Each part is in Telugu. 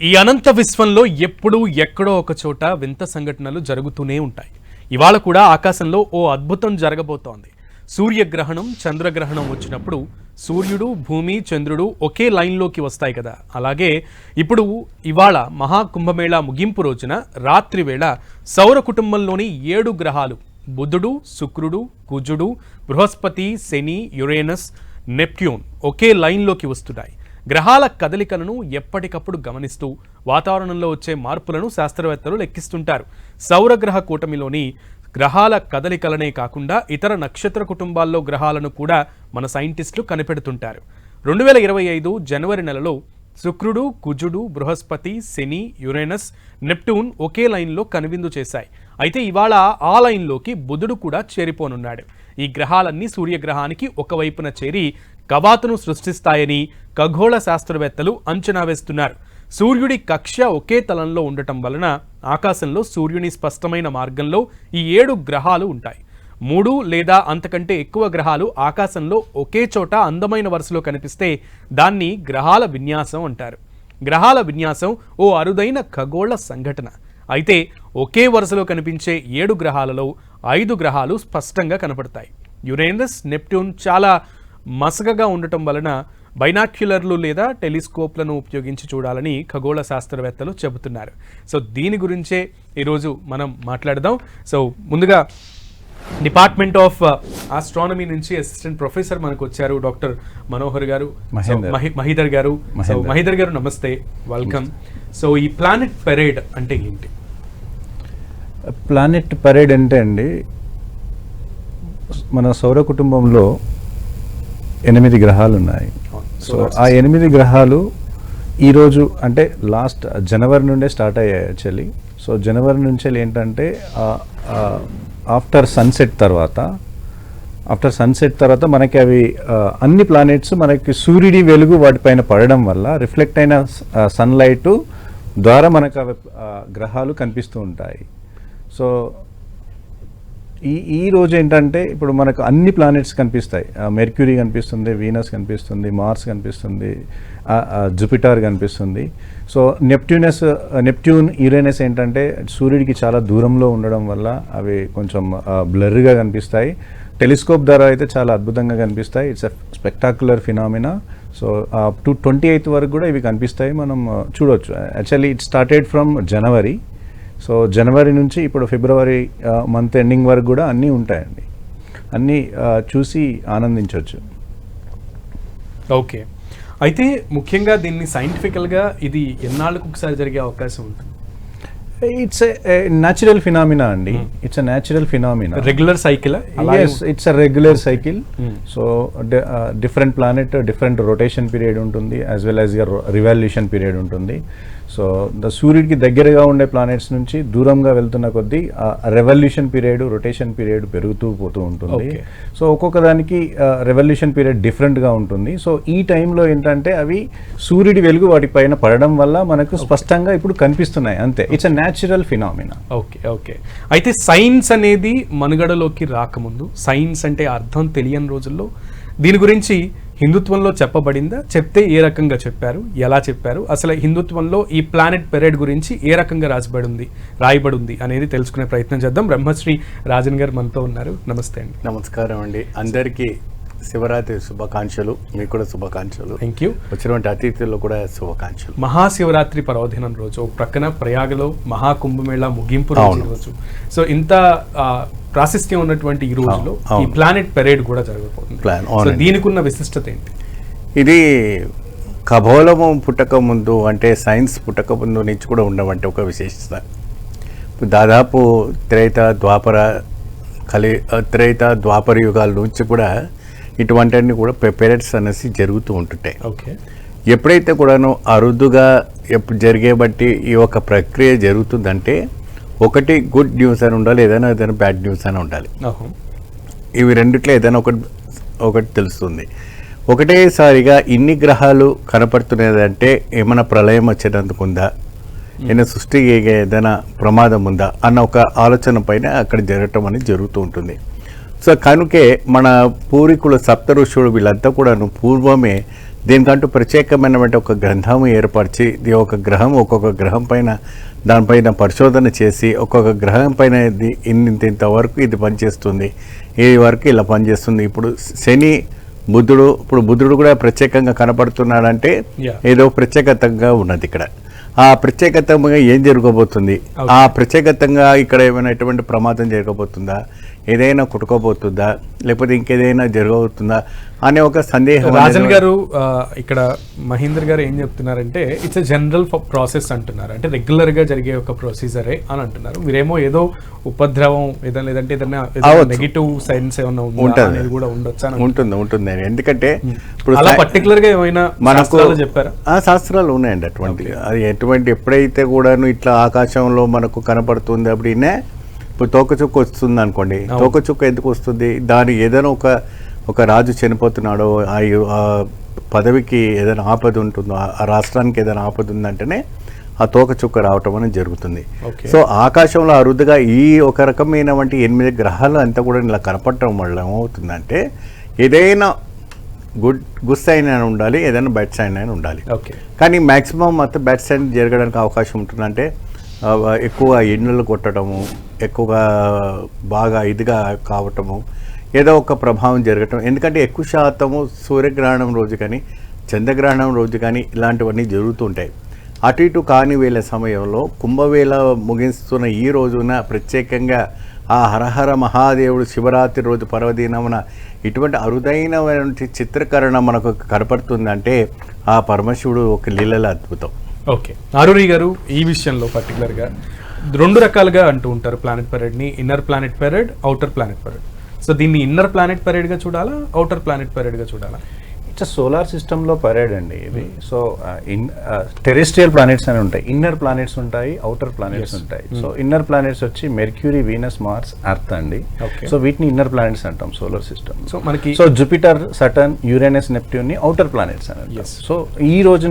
ఈ అనంత విశ్వంలో ఎప్పుడూ ఎక్కడో ఒక చోట వింత సంఘటనలు జరుగుతూనే ఉంటాయి. ఇవాళ కూడా ఆకాశంలో ఓ అద్భుతం జరగబోతోంది. సూర్యగ్రహణం, చంద్రగ్రహణం వచ్చినప్పుడు సూర్యుడు, భూమి, చంద్రుడు ఒకే లైన్లోకి వస్తాయి కదా. అలాగే ఇప్పుడు ఇవాళ మహాకుంభమేళా ముగింపు రోజున రాత్రి వేళ సౌర కుటుంబంలోని 7 గ్రహాలు బుధుడు, శుక్రుడు, కుజుడు, బృహస్పతి, శని, యురేనస్, నెప్ట్యూన్ ఒకే లైన్లోకి వస్తున్నాయి. గ్రహాల కదలికలను ఎప్పటికప్పుడు గమనిస్తూ వాతావరణంలో వచ్చే మార్పులను శాస్త్రవేత్తలు లెక్కిస్తుంటారు. సౌరగ్రహ కూటమిలోని గ్రహాల కదలికలనే కాకుండా ఇతర నక్షత్ర కుటుంబాల్లో గ్రహాలను కూడా మన సైంటిస్టులు కనిపెడుతుంటారు. 2025 జనవరి నెలలో శుక్రుడు, కుజుడు, బృహస్పతి, శని, యురేనస్, నెప్ట్యూన్ ఒకే లైన్లో కనువిందు చేశాయి. అయితే ఇవాళ ఆ లైన్లోకి బుధుడు కూడా చేరిపోనున్నాడు. ఈ గ్రహాలన్నీ సూర్యగ్రహానికి ఒకవైపున చేరి కవాతును సృష్టిస్తాయని ఖగోళ శాస్త్రవేత్తలు అంచనా వేస్తున్నారు. సూర్యుడి కక్ష ఒకే తలంలో ఉండటం వలన ఆకాశంలో సూర్యుని స్పష్టమైన మార్గంలో ఈ 7 గ్రహాలు ఉంటాయి. 3 లేదా అంతకంటే ఎక్కువ గ్రహాలు ఆకాశంలో ఒకే చోట అందమైన వరుసలో కనిపిస్తే దాన్ని గ్రహాల విన్యాసం అంటారు. గ్రహాల విన్యాసం ఓ అరుదైన ఖగోళ సంఘటన. అయితే ఒకే వరుసలో కనిపించే 7 గ్రహాలలో 5 గ్రహాలు స్పష్టంగా కనపడతాయి. యురేనస్, నెప్ట్యూన్ చాలా మసకగా ఉండటం వలన బైనాక్యులర్లు లేదా టెలిస్కోప్లను ఉపయోగించి చూడాలని ఖగోళ శాస్త్రవేత్తలు చెబుతున్నారు. సో దీని గురించే ఈరోజు మనం మాట్లాడదాం. సో ముందుగా డిపార్ట్మెంట్ ఆఫ్ ఆస్ట్రానమీ నుంచి అసిస్టెంట్ ప్రొఫెసర్ మనకు వచ్చారు, డాక్టర్ మనోహర్ గారు, మహీధర్ గారు. సో మహీధర్ గారు నమస్తే, వెల్కమ్. సో ఈ ప్లానెట్ పెరేడ్ అంటే ఏంటి? ప్లానెట్ పెరేడ్ అంటే అండి, మన సౌర కుటుంబంలో 8 గ్రహాలు ఉన్నాయి. సో ఆ 8 గ్రహాలు ఈరోజు అంటే లాస్ట్ జనవరి నుండే స్టార్ట్ అయ్యాయి యాక్చువల్లీ. సో జనవరి నుంచి ఏంటంటే ఆఫ్టర్ సన్సెట్ తర్వాత మనకి అవి అన్ని ప్లానెట్స్ మనకి సూర్యుడి వెలుగు వాటిపైన పడడం వల్ల రిఫ్లెక్ట్ అయిన సన్లైట్ ద్వారా మనకు అవి గ్రహాలు కనిపిస్తూ ఉంటాయి. సో ఈ రోజు ఏంటంటే ఇప్పుడు మనకు అన్ని ప్లానెట్స్ కనిపిస్తాయి. మెర్క్యూరీ కనిపిస్తుంది, వీనస్ కనిపిస్తుంది, మార్స్ కనిపిస్తుంది, జూపిటర్ కనిపిస్తుంది. సో నెప్ట్యూన్, యురేనస్ ఏంటంటే సూర్యుడికి చాలా దూరంలో ఉండడం వల్ల అవి కొంచెం బ్లర్గా కనిపిస్తాయి. టెలిస్కోప్ ద్వారా అయితే చాలా అద్భుతంగా కనిపిస్తాయి. It's a spectacular phenomena. So up to 28 వరకు కూడా ఇవి కనిపిస్తాయి, మనం చూడవచ్చు. Actually it started from January. So జనవరి నుంచి ఇప్పుడు ఫిబ్రవరి మంత్ ఎండింగ్ వరకు కూడా అన్నీ ఉంటాయండి. అన్నీ చూసి ఆనందించవచ్చు. ఓకే, అయితే ముఖ్యంగా దీన్ని సైంటిఫికల్గా ఇది ఎన్నాళ్ళకు ఒకసారి జరిగే అవకాశం ఉంటుంది? ఇట్స్ ఎ న్యాచురల్ ఫినామినా అండి. It's a natural phenomena. Regular cycle? yes, it's a regular cycle. So different planet different rotation period ఉంటుంది, as well as your revolution period ఉంటుంది. సో సూర్యుడికి దగ్గరగా ఉండే ప్లానెట్స్ నుంచి దూరంగా వెళ్తున్న కొద్దీ రెవల్యూషన్ పీరియడ్, రొటేషన్ పీరియడ్ పెరుగుతూ పోతూ ఉంటుంది. సో ఒక్కొక్క దానికి రెవల్యూషన్ పీరియడ్ డిఫరెంట్గా ఉంటుంది. సో ఈ టైంలో ఏంటంటే అవి సూర్యుడి వెలుగు వాటి పైన పడడం వల్ల మనకు స్పష్టంగా ఇప్పుడు కనిపిస్తున్నాయి, అంతే. It's a natural phenomena. Okay. అయితే సైన్స్ అనేది మనుగడలోకి రాకముందు, సైన్స్ అంటే అర్థం తెలియని రోజుల్లో దీని గురించి హిందుత్వంలో చెప్పబడిందా? చెప్తే ఏ రకంగా చెప్పారు, ఎలా చెప్పారు? అసలు హిందుత్వంలో ఈ ప్లానెట్ పెరేడ్ గురించి ఏ రకంగా రాయబడి ఉంది అనేది తెలుసుకునే ప్రయత్నం చేద్దాం. బ్రహ్మశ్రీ రాజన్ గారు మనతో ఉన్నారు. నమస్తే అండి. నమస్కారం అండి. అందరికీ శివరాత్రి శుభాకాంక్షలు. మీకు కూడా శుభాకాంక్షలు. Thank you. వచ్చినటువంటి అతిథుల్లో కూడా శుభాకాంక్షలు. మహాశివరాత్రి పర్వదినం రోజు ప్రక్కన ప్రయాగలో మహాకుంభమేళా ముగింపు రోజు. సో ఇంత ప్రాశస్త్యం ఉన్నటువంటి ఈ రోజులో ఈ ప్లానెట్ పెరేడ్ కూడా జరగబోతుంది. దీనికి ఉన్న విశిష్టత ఏంటి? ఇది ఖగోళము పుట్టక ముందు, అంటే సైన్స్ పుట్టక ముందు నుంచి కూడా ఉండవంటే ఒక విశేషత. దాదాపు త్రేత ద్వాపర యుగాల నుంచి కూడా ఇటువంటివన్నీ కూడా పెరేడ్స్ అనేసి జరుగుతూ ఉంటుంటాయి. ఓకే. ఎప్పుడైతే కూడాను అరుదుగా జరిగే బట్టి ఈ ఒక ప్రక్రియ జరుగుతుందంటే ఒకటి గుడ్ న్యూస్ అని ఉండాలి, ఏదైనా బ్యాడ్ న్యూస్ అని ఉండాలి. ఇవి రెండిట్లో ఏదైనా ఒకటి తెలుస్తుంది. ఒకటేసారిగా ఇన్ని గ్రహాలు కనపడుతున్నదంటే ఏమైనా ప్రళయం వచ్చేటందుకుందా, ఏదైనా సృష్టికి ఏదైనా ప్రమాదం ఉందా అన్న ఒక ఆలోచన పైన అక్కడ జరగటం అనేది జరుగుతూ ఉంటుంది. సో కనుకే మన పూర్వీకుల సప్త ఋషులు వీళ్ళంతా కూడాను పూర్వమే దీనికంటూ ప్రత్యేకమైనటువంటి ఒక గ్రంథం ఏర్పరిచి ఒక గ్రహం ఒక్కొక్క గ్రహం పైన దానిపైన పరిశోధన చేసి ఒక్కొక్క గ్రహం పైన ఇది ఇంతవరకు ఇది పనిచేస్తుంది, ఈ వరకు ఇలా పనిచేస్తుంది. ఇప్పుడు శని బుధుడు, ఇప్పుడు బుధుడు కూడా ప్రత్యేకంగా కనపడుతున్నాడంటే ఏదో ప్రత్యేకతంగా ఉన్నది ఇక్కడ. ఆ ప్రత్యేకతంగా ఏం జరగబోతుంది, ఆ ప్రత్యేకతంగా ఇక్కడ ఏమైనా ఎటువంటి ప్రమాదం జరగబోతుందా, ఏదైనా కుట్టుకోబోతుందా, లేకపోతే ఇంకేదైనా జరగబోతుందా అనే ఒక సందేహం. రాజన్ గారు ఇక్కడ మహేందర్ గారు ఏం చెప్తున్నారంటే ఇట్స్ ఎ జనరల్ ప్రాసెస్ అంటున్నారు, అంటే రెగ్యులర్ గా జరిగే ఒక ప్రొసీజరే అని అంటున్నారు. మీరేమో ఏదో ఉపద్రవం ఏదైనా లేదంటే ఏదైనా నెగిటివ్ సైన్స్ ఏమైనా ఉంటుంది కూడా ఉంటుంది. ఎందుకంటే ఇప్పుడు అలా పర్టికులర్ గా ఏమైనా మనకు చెప్పారా? శాస్త్రాలు ఉన్నాయండి అటువంటి. అది ఎటువంటి ఎప్పుడైతే కూడాను ఇట్లా ఆకాశంలో మనకు కనపడుతుంది అప్పుడే, ఇప్పుడు తోకచుక్క వస్తుంది అనుకోండి, తోకచుక్క ఎందుకు వస్తుంది, దాని ఏదైనా ఒక రాజు చనిపోతున్నాడో ఆ పదవికి ఏదైనా ఆపద ఉంటుందో, ఆ రాష్ట్రానికి ఏదైనా ఆపద ఉందంటేనే ఆ తోకచుక్క రావటం అనేది జరుగుతుంది. సో ఆకాశంలో అరుదుగా ఈ ఒక రకమైనటువంటి 8 గ్రహాలు అంతా కూడా ఇలా కనపడటం వల్ల ఏమవుతుందంటే ఏదైనా గుడ్ సైన్ అయినా ఉండాలి, ఏదైనా బ్యాడ్ సైన్ అయినా ఉండాలి. కానీ మ్యాక్సిమం మొత్తం బ్యాడ్ సైన్ జరగడానికి అవకాశం ఉంటుందంటే ఎక్కువ ఎండలు కొట్టడము, ఎక్కువగా బాగా ఇదిగా కావటము, ఏదో ఒక ప్రభావం జరగటం. ఎందుకంటే ఎక్కువ శాతము సూర్యగ్రహణం రోజు కానీ చంద్రగ్రహణం రోజు కానీ ఇలాంటివన్నీ జరుగుతుంటాయి. అటు ఇటు కాని వేళ సమయంలో కుంభవేళ ముగిస్తున్న ఈ రోజున ప్రత్యేకంగా ఆ హరహర మహాదేవుడు శివరాత్రి రోజు పర్వదినమున ఇటువంటి అరుదైనటువంటి చిత్రీకరణ మనకు కనపడుతుందంటే ఆ పరమశివుడు ఒక లీలల అద్భుతం. ఓకే, ఆరూరి గారు ఈ విషయంలో పర్టికులర్గా 2 రకాలుగా అంటూ ఉంటారు ప్లానెట్ పెరేడ్ని, inner planet parade, outer planet parade. So దీన్ని ఇన్నర్ ప్లానెట్ పెరేడ్గా చూడాలా, అవుటర్ ప్లానెట్ పెరేడ్గా చూడాలా? ఇట్స్ సోలార్ సిస్టంలో పరేడ్ అండి ఇది. సో టెరెస్ట్రియల్ ప్లానెట్స్ అని ఉంటాయి, ఇన్నర్ ప్లానెట్స్ ఉంటాయి, అవుటర్ ప్లానెట్స్ ఉంటాయి. సో ఇన్నర్ ప్లానెట్స్ వచ్చి మెర్క్యూరీ, వీనస్, మార్స్, ఎర్త్ అండి. సో వీటిని ఇన్నర్ ప్లానెట్స్ అంటాం సోలార్ సిస్టమ్. సో మనకి జూపిటర్, సటర్న్, యురేనస్, నెప్ట్యూన్ ని అవుటర్ ప్లానెట్స్ అని. సో ఈ రోజు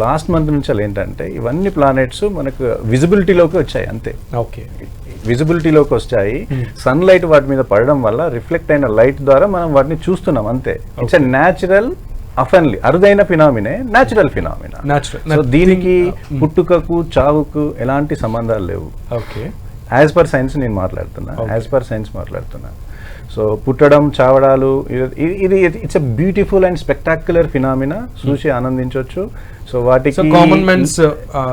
లాస్ట్ మంత్ నుంచి ఏంటంటే ఇవన్నీ ప్లానెట్స్ మనకు విజిబిలిటీలోకి వచ్చాయి అంతే. ఓకే, విజిబిలిటీలోకి వచ్చాయి. సన్ లైట్ వాటి మీద పడడం వల్ల రిఫ్లెక్ట్ అయిన లైట్ ద్వారా మనం వాటిని చూస్తున్నాం అంతే. ఇట్స్ ఎ న్యాచురల్ అఫెన్లీ అరుదైన ఫినామినే, న్యాచురల్ ఫినామినా. సో దీనికి పుట్టుకకు చావుకు ఎలాంటి సంబంధాలు లేవు. ఓకే, యాజ్ పర్ సైన్స్ నేను మాట్లాడుతున్నా, యాజ్ పర్ సైన్స్ మాట్లాడుతున్నా. సో పుట్టడం, చావడాలు, ఇది it's a beautiful and spectacular phenomena, చూసి ఆనందించవచ్చు. సో వాటికి కామన్ మెన్స్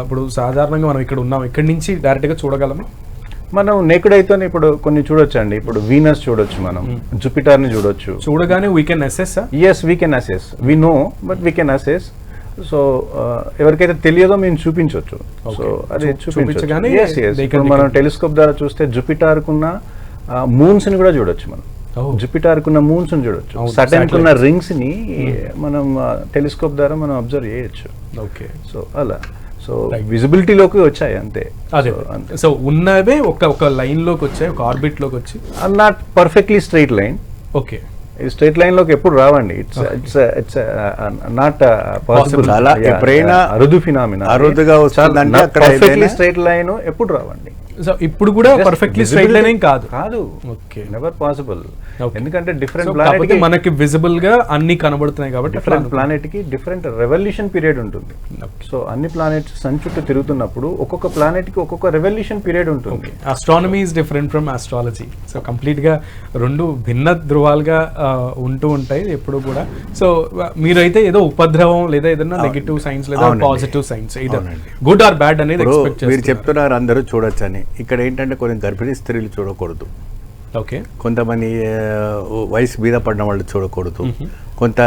ఇప్పుడు సాధారణంగా మనం ఇక్కడ ఉన్నాం, ఇక్కడి నుంచి డైరెక్ట్ గా చూడగలమా? మనం నేకుడ్ అయితే ఇప్పుడు కొన్ని చూడొచ్చు అండి. ఇప్పుడు వీనస్ చూడొచ్చు, మనం జూపిటర్ ని చూడొచ్చు. చూడగానే we can assess. Yes, we can assess. We know but we can assess. So ఎవరికైతే తెలియదో మేము చూపించవచ్చు. సో అది చూపించగానే మనం టెలిస్కోప్ ద్వారా చూస్తే జూపిటర్ కున్న మూన్స్ ని కూడా చూడొచ్చు. మనం జూపిటర్ కున్న మూన్స్ ని చూడొచ్చు, సటర్న్ కున్న రింగ్స్ ని మనం టెలిస్కోప్ ద్వారా మనం అబ్జర్వ్ చేయొచ్చు. ఓకే, సో అలా సో విజిబిలిటీలోకి వచ్చాయి అంతే. అదే సో ఉన్నవే ఒక లైన్ లోకి వచ్చాయి, ఒక ఆర్బిట్ లోకి వచ్చి. Not perfectly straight line. Okay, ఈ స్ట్రైట్ లైన్ లోకి ఎప్పుడు రావండి. It's not possible. ఎప్పుడైనా అరుదు ఫినామినా, అరుదుగా వస్తుందంటే పర్ఫెక్ట్లీ స్ట్రైట్ లైన్ ఎప్పుడు రావండి. సో ఇప్పుడు కూడా పర్ఫెక్ట్లీ స్ట్రైట్ లైన్ ఏం కాదు. Okay, never possible. ఎందుకంటే డిఫరెంట్ ప్లానెట్ మనకి విజిబుల్ గా అన్ని కనబడుతున్నాయి కాబట్టి డిఫరెంట్ ప్లానెట్ కి డిఫరెంట్ రెవల్యూషన్ పీరియడ్ ఉంటుంది. సో అన్ని ప్లానెట్స్ సన్ చుట్టూ తిరుగుతున్నప్పుడు ఒక్కొక్క ప్లానెట్ కి ఒక్కొక్క రెవల్యూషన్ పీరియడ్ ఉంటుంది. Astronomy is different from astrology. So complete గా 2 భిన్న ధృవాలుగా ఉంటూ ఉంటాయి ఎప్పుడు కూడా. సో మీరైతే ఏదో ఉపద్రవం లేదా ఏదైనా నెగిటివ్ సైన్స్ లేదా positive science, good or bad అనేది ఎక్స్పెక్ట్ చేస్తారు. మీరు చెప్తున్నారు అందరూ చూడొచ్చని. ఇక్కడ ఏంటంటే కొన్ని గర్భిణీ స్త్రీలు చూడకూడదు. ఓకే, కొంతమంది వయసు మీద పడిన వాళ్ళు చూడకూడదు. కొంత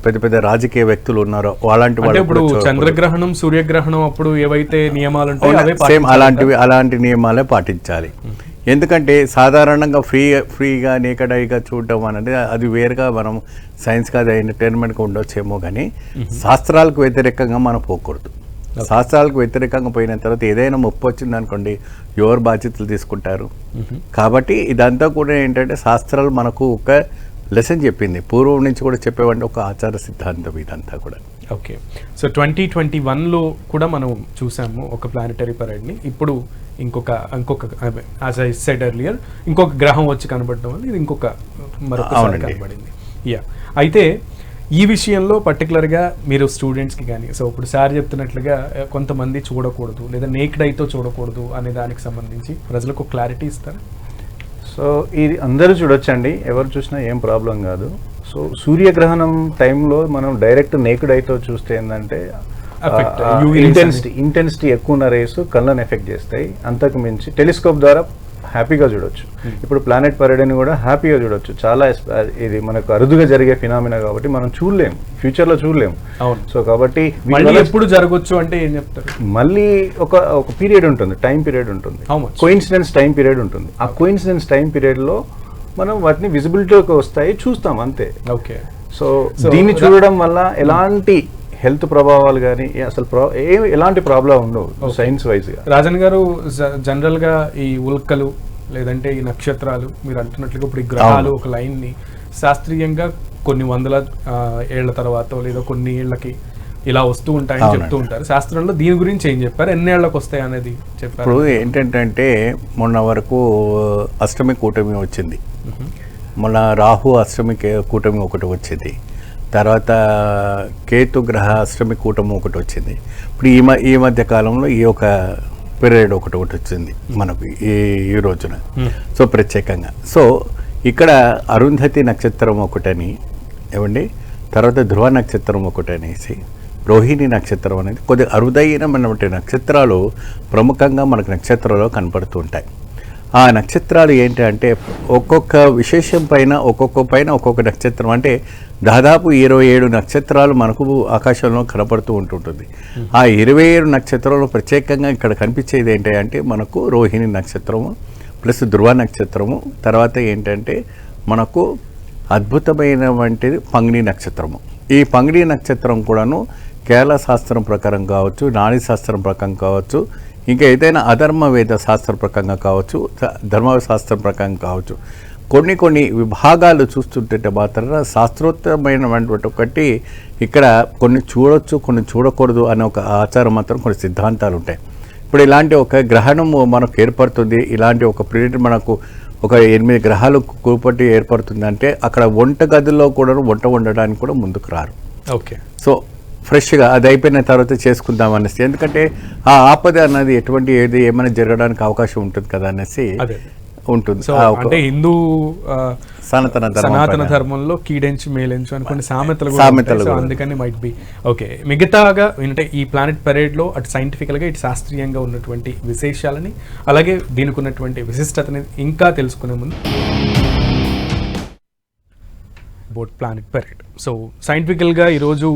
పెద్ద పెద్ద రాజకీయ వ్యక్తులు ఉన్నారో అలాంటి వాళ్ళు. ఇప్పుడు చంద్రగ్రహణం, సూర్యగ్రహణం అప్పుడు ఏవైతే నియమాలు అలాంటి నియమాలే పాటించాలి. ఎందుకంటే సాధారణంగా ఫ్రీగా నేకడైగా చూడటం అనేది అది వేరుగా మనం సైన్స్గా అది ఎంటర్టైన్మెంట్గా ఉండొచ్చేమో, కానీ శాస్త్రాలకు వ్యతిరేకంగా మనం పోకూడదు. శాస్త్రాలకు వ్యతిరేకంగా పోయిన తర్వాత ఏదైనా ముప్పు వచ్చింది అనుకోండి, ఎవరు బాధ్యతలు తీసుకుంటారు. కాబట్టి ఇదంతా కూడా ఏంటంటే శాస్త్రాలు మనకు ఒక లెసన్ చెప్పింది, పూర్వం నుంచి కూడా చెప్పేవండి, ఒక ఆచార సిద్ధాంతం ఇదంతా కూడా. ఓకే, సో 2021లో కూడా మనం చూసాము ఒక ప్లానెటరీ పరేడ్ని. ఇప్పుడు ఇంకొక యాజ్ ఐ సెడ్ ఎర్లియర్ ఇంకొక గ్రహం వచ్చి కనబడడం వల్ల ఇది మరొకసారి కనబడింది. అయితే ఈ విషయంలో పర్టికులర్గా మీరు స్టూడెంట్స్కి కానీ, సో ఇప్పుడు సార్ చెప్తున్నట్లుగా కొంతమంది చూడకూడదు లేదా నేక్డ్ అయితే చూడకూడదు అనే దానికి సంబంధించి ప్రజలకు క్లారిటీ ఇస్తారు. సో ఇది అందరూ చూడొచ్చండి, ఎవరు చూసినా ఏం ప్రాబ్లం కాదు. సో సూర్యగ్రహణం టైంలో మనం డైరెక్ట్ నేకుడ్ అయితే చూస్తే ఏంటంటే ఇంటెన్సిటీ ఎక్కువ ఉన్న రేస్ కళ్ళని ఎఫెక్ట్ చేస్తాయి. అంతకు మించి టెలిస్కోప్ ద్వారా హ్యాపీగా చూడొచ్చు. ఇప్పుడు ప్లానెట్ పరేడ్ని కూడా హ్యాపీగా చూడొచ్చు. చాలా ఇది మనకు అరుదుగా జరిగే ఫినామినా కాబట్టి మనం చూడలేము, ఫ్యూచర్లో చూడలేము. సో కాబట్టి ఎప్పుడు జరగవచ్చు అంటే ఏం చెప్తారు? మళ్ళీ ఒక పీరియడ్ ఉంటుంది, టైం పీరియడ్ ఉంటుంది, కోయిన్సిడెన్స్ టైం పీరియడ్ ఉంటుంది. ఆ కోయిన్సిడెన్స్ టైం పీరియడ్లో మనం వాటిని విజిబిలిటీకి వస్తాయి, చూస్తాం అంతే. ఓకే. సో దీన్ని చూడడం వల్ల ఎలాంటి హెల్త్ ప్రభావాలు కానీ అసలు ఎలాంటి ప్రాబ్లం ఉండవు సైన్స్ వైజ్గా. రాజన్ గారు, జనరల్గా ఈ ఉల్కలు లేదంటే ఈ నక్షత్రాలు మీరు అంటున్నట్లుగా ఇప్పుడు ఈ గ్రహాలు ఒక లైన్ని శాస్త్రీయంగా కొన్ని వందల ఏళ్ల తర్వాత లేదా కొన్ని ఏళ్లకి ఇలా వస్తూ ఉంటాయని చెప్తూ ఉంటారు. శాస్త్రంలో దీని గురించి ఏం చెప్పారు, ఎన్నేళ్లకు వస్తాయి అనేది చెప్పారు. ఇప్పుడు ఏంటంటే మొన్న వరకు అష్టమి కూటమి వచ్చింది, మొన్న రాహు అష్టమి కూటమి ఒకటి వచ్చింది, తర్వాత కేతు గ్రహ అష్టమి కూటమి ఒకటి వచ్చింది. ఇప్పుడు ఈ మధ్య కాలంలో ఈ ఒక పీరియడ్ ఒకటి వచ్చింది మనకు ఈ రోజున. సో ప్రత్యేకంగా సో ఇక్కడ అరుంధతి నక్షత్రం ఒకటని ఏమండి, తర్వాత ధ్రువ నక్షత్రం ఒకటనేసి రోహిణి నక్షత్రం అనేది కొద్దిగా అరుదైనటువంటి నక్షత్రాలు ప్రముఖంగా మనకు నక్షత్రాల్లో కనపడుతూ ఉంటాయి. ఆ నక్షత్రాలు ఏంటి అంటే ఒక్కొక్క విశేషం పైన ఒక్కొక్క నక్షత్రం అంటే దాదాపు 27 నక్షత్రాలు మనకు ఆకాశంలో కనపడుతూ ఉంటుంటుంది. ఆ 27 నక్షత్రంలో ప్రత్యేకంగా ఇక్కడ కనిపించేది ఏంటి అంటే మనకు రోహిణి నక్షత్రము ప్లస్ ధ్రువ నక్షత్రము, తర్వాత ఏంటంటే మనకు అద్భుతమైనటువంటిది పంగిణి నక్షత్రము. ఈ పంగిణి నక్షత్రం కూడాను కేరళ శాస్త్రం ప్రకారం కావచ్చు, నాడీ శాస్త్రం ప్రకారం కావచ్చు, ఇంకా ఏదైనా అధర్మ వేద శాస్త్ర ప్రకారంగా కావచ్చు, ధర్మశాస్త్రం ప్రకారం కావచ్చు, కొన్ని విభాగాలు చూస్తుంటే మాత్రం శాస్త్రోత్తమైనటువంటి ఒకటి ఇక్కడ కొన్ని చూడొచ్చు కొన్ని చూడకూడదు అనే ఒక ఆచారం మాత్రం కొన్ని సిద్ధాంతాలు ఉంటాయి. ఇప్పుడు ఇలాంటి ఒక గ్రహణము మనకు ఏర్పడుతుంది, ఇలాంటి ఒక పీరియడ్ మనకు ఒక 8 గ్రహాలు కూపట్టి ఏర్పడుతుంది అంటే అక్కడ వంట గదిలో కూడా వంట వండడానికి కూడా ముందుకు రారు. ఓకే. సో ఫ్రెష్గా అది అయిపోయిన తర్వాత చేసుకుందాం అనేసి, ఎందుకంటే ఆ ఆపద అన్నది ఎటువంటి ఏమైనా జరగడానికి అవకాశం ఉంటుంది కదా అనేసి ఉంటుంది. అంటే హిందూ సనాతన ధర్మంలో కీడెంచు మేలెంచు అని కొన్ని సామెతలు, అందుకని మైట్ బి ఓకే. మిగతాగా ఏంటంటే ఈ ప్లానెట్ పరేడ్ లో అటు సైంటిఫికల్ గా ఇటు శాస్త్రీయంగా ఉన్నటువంటి విశేషాలని అలాగే దీనికి ఉన్నటువంటి విశిష్టతని ఇంకా తెలుసుకునే ముందు అబౌట్ ప్లానెట్ పరేడ్. సో సైంటిఫికల్గా ఈరోజు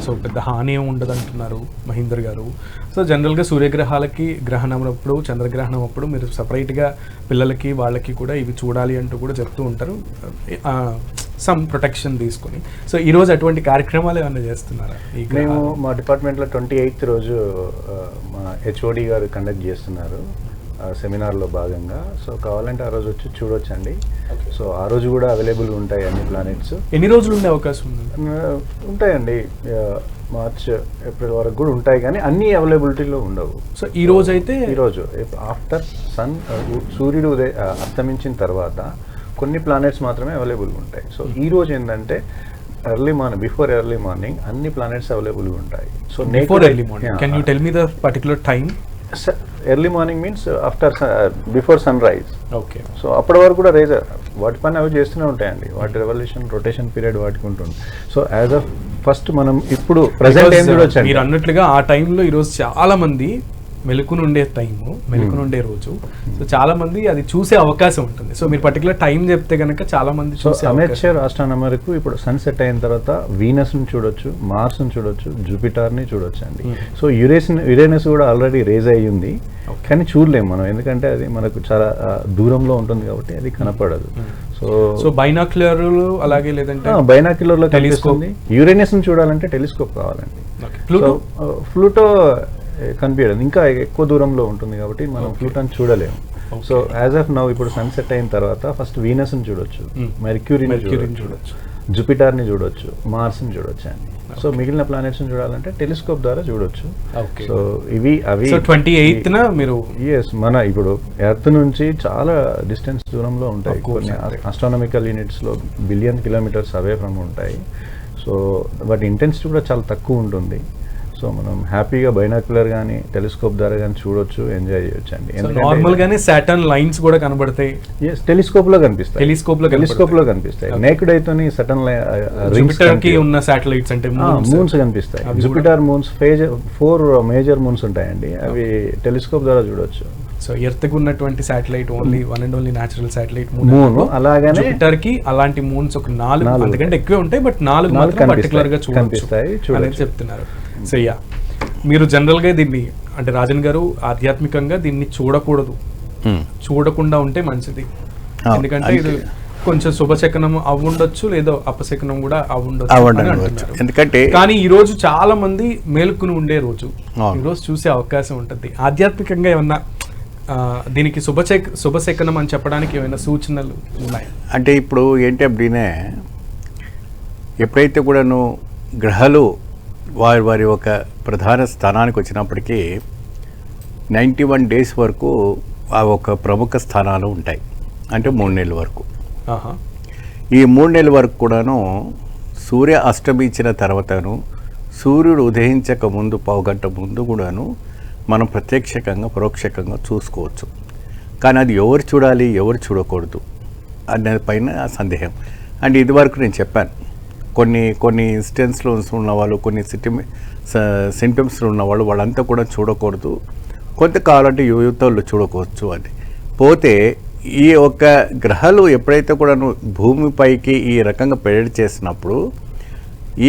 సో పెద్ద హాని ఏమి ఉండదు అంటున్నారు మహేందర్ గారు. సో జనరల్గా సూర్యగ్రహాలకి గ్రహణం అప్పుడు చంద్రగ్రహణం అప్పుడు మీరు సపరేట్గా పిల్లలకి వాళ్ళకి కూడా ఇవి చూడాలి అంటూ కూడా చెప్తూ ఉంటారు, సమ్ ప్రొటెక్షన్ తీసుకొని. సో ఈరోజు అటువంటి కార్యక్రమాలు ఏమైనా చేస్తున్నారా? మేము మా డిపార్ట్మెంట్లో 28th రోజు మా హెచ్ఓడి గారు కండక్ట్ చేస్తున్నారు సెమినార్లో భాగంగా. సో కావాలంటే ఆ రోజు వచ్చి చూడొచ్చండి. సో ఆ రోజు కూడా అవైలబుల్ ఉంటాయి అన్ని ప్లానెట్స్. ఎన్ని రోజులు ఉండే అవకాశం ఉంటాయండి? మార్చ్ ఏప్రిల్ వరకు కూడా ఉంటాయి, కానీ అన్ని అవైలబిలిటీలో ఉండవు. సో ఈ రోజు అయితే ఈరోజు ఆఫ్టర్ సూర్యుడు అస్తమించిన తర్వాత కొన్ని ప్లానెట్స్ మాత్రమే అవైలబుల్ ఉంటాయి. సో ఈ రోజు ఏంటంటే బిఫోర్ ఎర్లీ మార్నింగ్ అన్ని ప్లానెట్స్ అవైలబుల్ ఉంటాయి. So before early morning, can you tell me the particular time? Early morning means before sunrise. Okay. So అప్పటి వరకు కూడా వాటి పని అవి చేస్తూనే ఉంటాయండి, వాటి రెవల్యూషన్ రొటేషన్ పీరియడ్ వాటికి ఉంటుంది. సో యాజ్ ఆఫ్ ఫస్ట్ మనం ఇప్పుడు ప్రెసెంట్ ఏం చూడొచ్చు మీరు అన్నట్లుగా ఆ టైంలో ఈరోజు చాలా మంది మెలుకునుండే రోజు. సో చాలా మంది అది చూసే అవకాశం ఉంటుంది. సో మీరు పర్టికులర్ టైం చెప్తే కనుక చాలా మంది చూసే అమెచ్యూర్ ఆస్ట్రానమర్కు ఇప్పుడు సన్సెట్ అయిన తర్వాత వీనస్ని చూడొచ్చు, మార్స్ని చూడొచ్చు, జూపిటర్ని చూడొచ్చు అండి. సో యురేనస్ కూడా ఆల్రెడీ రేజ్ అయ్యింది, కానీ చూడలేము మనం, ఎందుకంటే అది మనకు చాలా దూరంలో ఉంటుంది కాబట్టి అది కనపడదు. సో బైనాక్యులర్ అలాగే లేదంటే బైనాక్యులర్ లో కనిపిస్తుంది. యురేనస్ ని చూడాలంటే టెలిస్కోప్ కావాలండి. ప్లూటో కనిపించడం ఇంకా ఎక్కువ దూరంలో ఉంటుంది కాబట్టి మనం ప్లూటోని చూడలేము. సో యాజ్ ఆఫ్ నౌ ఇప్పుడు సన్సెట్ అయిన తర్వాత ఫస్ట్ వీనస్ ని చూడొచ్చు, మెర్క్యూరీని చూడొచ్చు, జూపిటర్ ని చూడొచ్చు, మార్స్ ని చూడొచ్చు అండి. సో మిగిలిన ప్లానెట్స్ ని చూడాలంటే టెలిస్కోప్ ద్వారా చూడొచ్చు. సో అవి 28th మీరు మన ఇప్పుడు ఎర్త్ నుంచి చాలా డిస్టెన్స్ దూరంలో ఉంటాయి. కొన్ని ఆస్ట్రానమికల్ యూనిట్స్ లో బిలియన్ కిలోమీటర్స్ అవే ఫ్రమ్ ఉంటాయి. సో వాటి ఇంటెన్సిటీ కూడా చాలా తక్కువ ఉంటుంది. సో మనం హ్యాపీగా బైనాక్యులర్ కానీ టెలిస్కోప్ ద్వారా కానీ చూడొచ్చు, ఎంజాయ్ చేయొచ్చు అండి. నార్మల్ గానే సాటర్న్ లైన్స్ కూడా కనబడతాయి, టెలిస్కోప్ లో కనిపిస్తాయి, టెలిస్కోప్ లో కనిపిస్తాయి. నేక్డ్ అయితేనే సటన్ జూపిటర్ కి ఉన్న శాటిలైట్స్ అంటే మూన్స్ కనిపిస్తాయి. జూపిటర్ మూన్స్ 4 మేజర్ మూన్స్ ఉంటాయండి, అవి టెలిస్కోప్ ద్వారా చూడొచ్చు. సో ఎర్త్ కి ఉన్నటువంటి satellite only one and only natural satellite moon. అలాగనే జూపిటర్ కి అలాంటి మూన్స్ ఒక 4 అంతకంటే ఎక్కువే ఉంటాయి, బట్ 4 మాత్రం పర్టికులర్ గా చూడొచ్చు అని చెప్తున్నారు. సో యా, మీరు జనరల్ గా దీన్ని అంటే రాజన్ గారు ఆధ్యాత్మికంగా దీన్ని చూడకూడదు, చూడకుండా ఉంటే మంచిది. ఎందుకంటే ఇది కొంచెం శుభశకనం అవ్వుండొచ్చు, లేదో అపశకనం కూడా అవ్వుండొచ్చు. ఎందుకంటే కానీ ఈ రోజు చాలా మంది మేలుకుని ఉండే రోజు, ఈ రోజు చూసే అవకాశం ఉంటుంది. ఆధ్యాత్మికంగా ఏమన్నా దీనికి శుభశకనం అని చెప్పడానికి ఏమైనా సూచనలు ఉన్నాయి? అంటే ఇప్పుడు ఏంటి అప్పుడే ఎప్పుడైతే కూడాను గ్రహాలు వారి వారి ఒక ప్రధాన స్థానానికి వచ్చినప్పటికీ 91 డేస్ వరకు ఆ ఒక ప్రముఖ స్థానాలు ఉంటాయి. అంటే 3 నెలల వరకు. ఈ 3 నెలల వరకు కూడాను సూర్య అస్తమించిన తర్వాతను సూర్యుడు ఉదయించక ముందు పావుగంట ముందు కూడాను మనం ప్రత్యక్షంగా పరోక్షకంగా చూసుకోవచ్చు. కానీ అది ఎవరు చూడాలి ఎవరు చూడకూడదు అనే పైన సందేహం. అండ్ ఇది వరకు నేను చెప్పాను, కొన్ని ఇన్స్టెన్స్లో ఉన్న వాళ్ళు, కొన్ని సింటమ్స్లో ఉన్నవాళ్ళు వాళ్ళంతా కూడా చూడకూడదు, కొంతకాలంటే యువతలు చూడకోవచ్చు అని. పోతే ఈ యొక్క గ్రహాలు ఎప్పుడైతే కూడా భూమిపైకి ఈ రకంగా పెరడి చేసినప్పుడు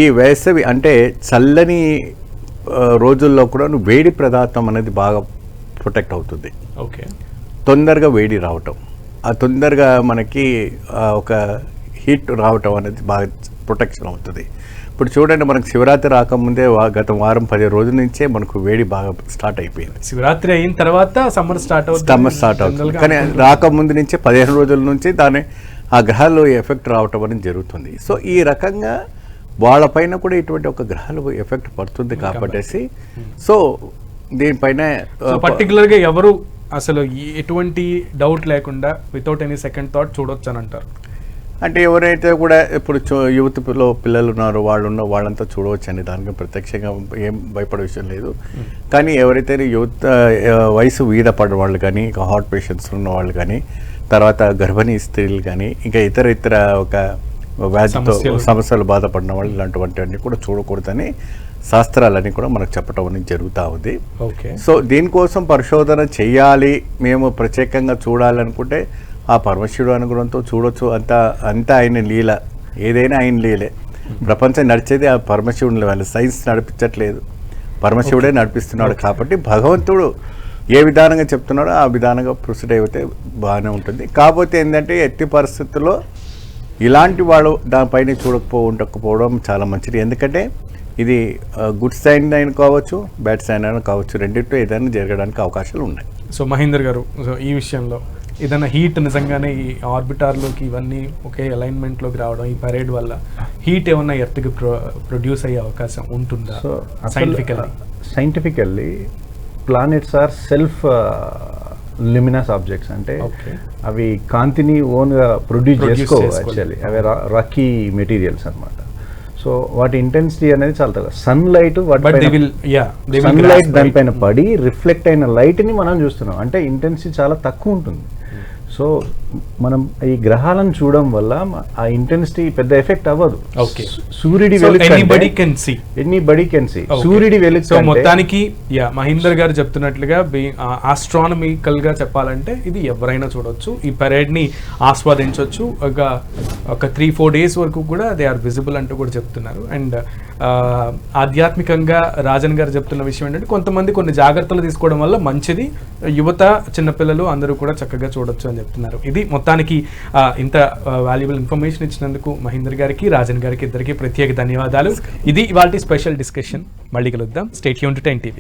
ఈ వేసవి అంటే చల్లని రోజుల్లో కూడా వేడి పదార్థం అనేది బాగా ప్రొటెక్ట్ అవుతుంది. ఓకే, తొందరగా వేడి రావటం, ఆ తొందరగా మనకి ఒక హీట్ రావటం అనేది బాగా ప్రొటెక్షన్ అవుతుంది. ఇప్పుడు చూడండి, మనకు శివరాత్రి రాకముందే గత వారం 10 రోజుల నుంచే మనకు వేడి బాగా స్టార్ట్ అయిపోయింది. శివరాత్రి అయిన తర్వాత సమ్మర్ స్టార్ట్ అవుతుంది, కానీ రాకముందు నుంచే 15 రోజుల నుంచి ఆ గ్రహాలు ఎఫెక్ట్ రావటం అనేది జరుగుతుంది. సో ఈ రకంగా వాళ్ళపైన కూడా ఇటువంటి ఒక గ్రహాలు ఎఫెక్ట్ పడుతుంది కాబట్టి సో దీనిపైన పర్టికులర్గా ఎవరు అసలు ఎటువంటి డౌట్ లేకుండా వితౌట్ ఎనీ సెకండ్ థాట్ చూడొచ్చు అని అంటారు? అంటే ఎవరైతే కూడా ఇప్పుడు యువతలో పిల్లలు ఉన్నారో వాళ్ళంతా చూడవచ్చు అండి, దానికి ప్రత్యక్షంగా ఏం భయపడే విషయం లేదు. కానీ ఎవరైతే వయసు వీద పడిన వాళ్ళు కానీ, ఇంకా హార్ట్ పేషెంట్స్ ఉన్న వాళ్ళు కానీ, తర్వాత గర్భిణీ స్త్రీలు కానీ, ఇంకా ఇతర ఒక వ్యాధితో సమస్యలు బాధపడిన వాళ్ళు ఇలాంటివన్నీ కూడా చూడకూడదని శాస్త్రాలన్నీ కూడా మనకు చెప్పడం అనేది జరుగుతూ ఉంది. సో దీనికోసం పరిశోధన చెయ్యాలి, మేము ప్రత్యేకంగా చూడాలనుకుంటే ఆ పరమశివుడు అనుగ్రహంతో చూడొచ్చు. అంతా ఆయన లీల, ఏదైనా ఆయన లీలే. ప్రపంచం నడిచేది ఆ పరమశివుని వల్ల, సైన్స్ నడిపించట్లేదు, పరమశివుడే నడిపిస్తున్నాడు. కాబట్టి భగవంతుడు ఏ విధానంగా చెప్తున్నాడో ఆ విధానంగా ప్రొసీడ్ అయితే బాగానే ఉంటుంది. కాకపోతే ఏంటంటే ఎట్టి పరిస్థితుల్లో ఇలాంటి వాళ్ళు దానిపైన ఉండకపోవడం చాలా మంచిది. ఎందుకంటే ఇది గుడ్ సైన్ అయినా కావచ్చు, బ్యాడ్ సైన్ అయినా కావచ్చు, రెండింటిలో ఏదైనా జరగడానికి అవకాశాలు ఉన్నాయి. సో మహేందర్ గారు, సో ఈ విషయంలో ఏదైనా హీట్ నిజంగానే ఈ ఆర్బిటార్లోకి ఇవన్నీ ఒకే అలైన్మెంట్లోకి రావడం, ఈ పరేడ్ వల్ల హీట్ ఏమన్నా ఎర్త్కి ప్రొడ్యూస్ అయ్యే అవకాశం ఉంటుందా? So scientifically planets are self luminous objects. అంటే అవి కాంతిని ఓన్గా ప్రొడ్యూస్ చేసుకోవు. యాక్చువల్లీ అవి రాకీ మెటీరియల్స్ అనమాట. సో వాటి ఇంటెన్సిటీ అనేది చాలా తక్కువ. సన్లైట్ దానిపైన పడి రిఫ్లెక్ట్ అయిన లైట్ని మనం చూస్తున్నాం, అంటే ఇంటెన్సిటీ చాలా తక్కువ ఉంటుంది. సో మనం ఈ గ్రహాలను చూడడం వల్ల ఆ ఇంటెన్సిటీ పెద్ద ఎఫెక్ట్ అవ్వదు. సూర్యుడి ఎనీబడీ కెన్ సీ సూర్యుడి వెలుగు. సో మొత్తానికి మహేందర్ గారు చెప్తున్నట్లుగా ఆస్ట్రానమికల్ గా చెప్పాలంటే ఇది ఎవరైనా చూడొచ్చు, ఈ పరేడ్ ని ఆస్వాదించవచ్చు. ఒక 3-4 డేస్ వరకు కూడా దే ఆర్ విజిబుల్ అంటూ కూడా చెప్తున్నారు. అండ్ ఆధ్యాత్మికంగా రాజన్ గారు చెప్తున్న విషయం ఏంటంటే కొంతమంది కొన్ని జాగ్రత్తలు తీసుకోవడం వల్ల మంచిది, యువత చిన్నపిల్లలు అందరూ కూడా చక్కగా చూడొచ్చు అని చెప్తున్నారు. ఇది మొత్తానికి ఇంత వాల్యుబుల్ ఇన్ఫర్మేషన్ ఇచ్చినందుకు మహేందర్ గారికి, రాజన్ గారికి ఇద్దరికి ప్రత్యేక ధన్యవాదాలు. ఇది ఇవాల్టి స్పెషల్ డిస్కషన్. మళ్ళీ కలుద్దాం. Stay tuned to 10 TV.